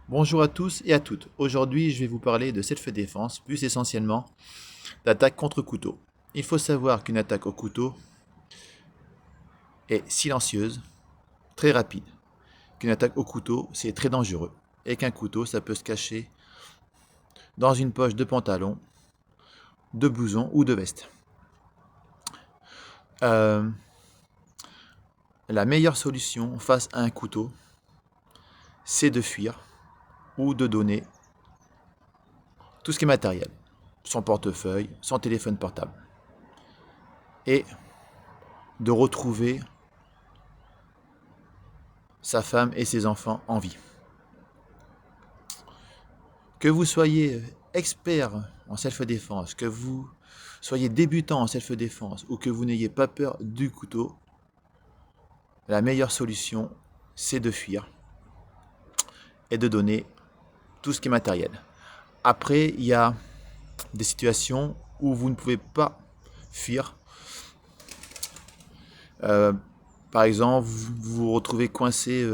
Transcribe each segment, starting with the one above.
Bonjour à tous et à toutes. Aujourd'hui, je vais vous parler de self-défense, plus essentiellement d'attaque contre couteau. Il faut savoir qu'une attaque au couteau est silencieuse, très rapide. Qu'une attaque au couteau, c'est très dangereux. Et qu'un couteau, ça peut se cacher dans une poche de pantalon, de blouson ou de veste. Euh, la meilleure solution face à un couteau, c'est de fuir ou de donner tout ce qui est matériel. Son portefeuille, son téléphone portable. Et de retrouver sa femme et ses enfants en vie. Que vous soyez expert en self-défense, que vous soyez débutant en self-défense ou que vous n'ayez pas peur du couteau, la meilleure solution, c'est de fuir et de donner tout ce qui est matériel. Après, il y a des situations où vous ne pouvez pas fuir. Euh, Par exemple, vous vous retrouvez coincé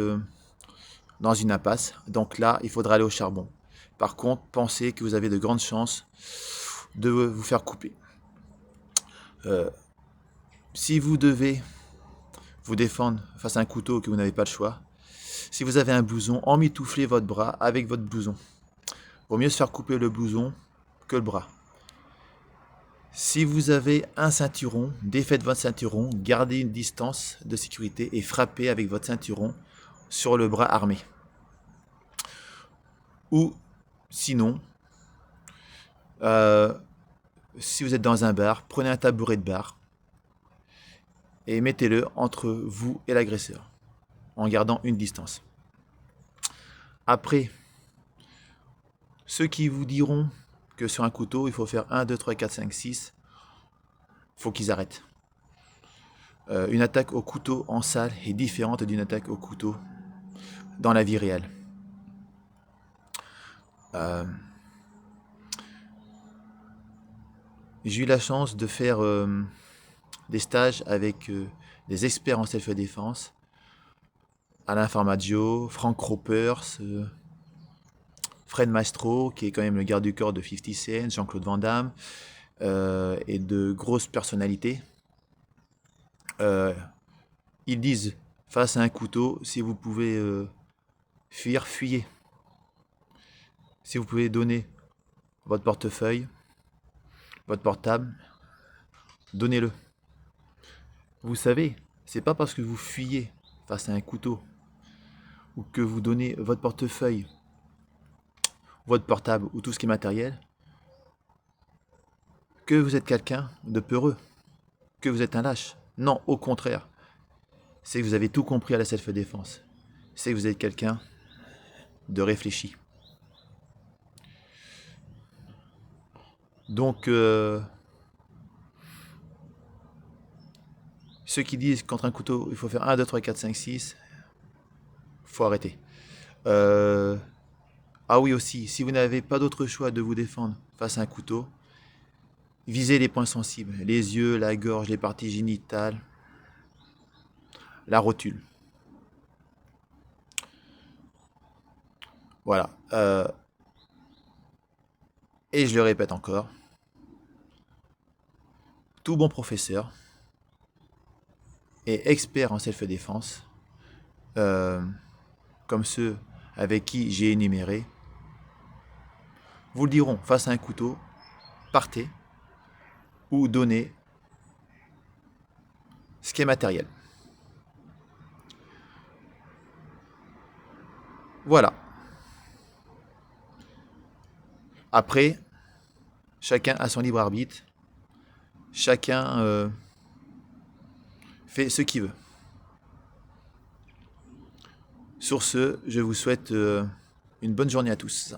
dans une impasse. Donc là, il faudra aller au charbon. Par contre, pensez que vous avez de grandes chances de vous faire couper. Euh, Si vous devez vous défendre face à un couteau que vous n'avez pas le choix, si vous avez un blouson, emmitouflez votre bras avec votre blouson. Vaut mieux se faire couper le blouson que le bras. Si vous avez un ceinturon, défaites votre ceinturon, gardez une distance de sécurité et frappez avec votre ceinturon sur le bras armé. Ou sinon, euh, si vous êtes dans un bar, prenez un tabouret de bar et mettez-le entre vous et l'agresseur en gardant une distance. Après, ceux qui vous diront que sur un couteau, il faut faire 1, 2, 3, 4, 5, 6, il faut qu'ils arrêtent. Une attaque au couteau en salle est différente d'une attaque au couteau dans la vie réelle. Euh, j'ai eu la chance de faire des stages avec des experts en self-défense. Alain Farmaggio, Frank Ropers, Fred Mastro, qui est quand même le garde du corps de 50 Cent, Jean-Claude Van Damme, et de grosses personnalités. Euh, Ils disent, face à un couteau, si vous pouvez fuir, fuyez. Si vous pouvez donner votre portefeuille, votre portable, donnez-le. Vous savez, c'est pas parce que vous fuyez face à un couteau ou que vous donnez votre portefeuille, votre portable ou tout ce qui est matériel que vous êtes quelqu'un de peureux, que vous êtes un lâche. Non, au contraire, c'est que vous avez tout compris à la self-défense. C'est que vous êtes quelqu'un de réfléchi. Donc, ceux qui disent contre un couteau, il faut faire 1, 2, 3, 4, 5, 6, faut arrêter. Euh, ah oui aussi, si vous n'avez pas d'autre choix de vous défendre face à un couteau, visez les points sensibles, les yeux, la gorge, les parties génitales, la rotule. Voilà. Et je le répète encore, tout bon professeur est expert en self-défense, euh, comme ceux avec qui j'ai énuméré, vous le diront face à un couteau, partez ou donnez ce qui est matériel. Voilà. Après, chacun a son libre arbitre, chacun fait ce qu'il veut. Sur ce, je vous souhaite une bonne journée à tous.